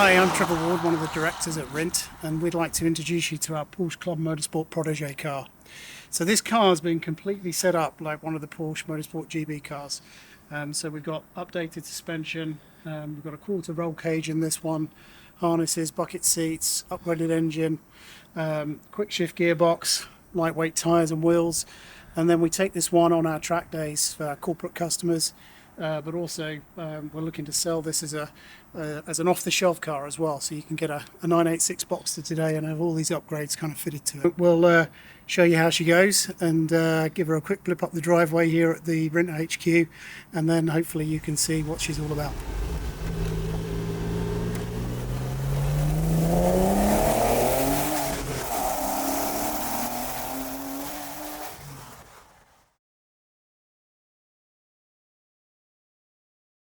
Hi, I'm Trevor Ward, one of the directors at Rindt, and we'd like to introduce you to our Porsche Club Motorsport Protégé car. So this car has been completely set up like one of the Porsche Motorsport GB cars. So we've got updated suspension, we've got a quarter roll cage in this one, harnesses, bucket seats, upgraded engine, quick shift gearbox, lightweight tyres and wheels. And then we take this one on our track days for our corporate customers. But also we're looking to sell this as an off-the-shelf car as well, so you can get a 986 Boxster today and have all these upgrades kind of fitted to it. We'll show you how she goes and give her a quick blip up the driveway here at the Rindt HQ, and then hopefully you can see what she's all about.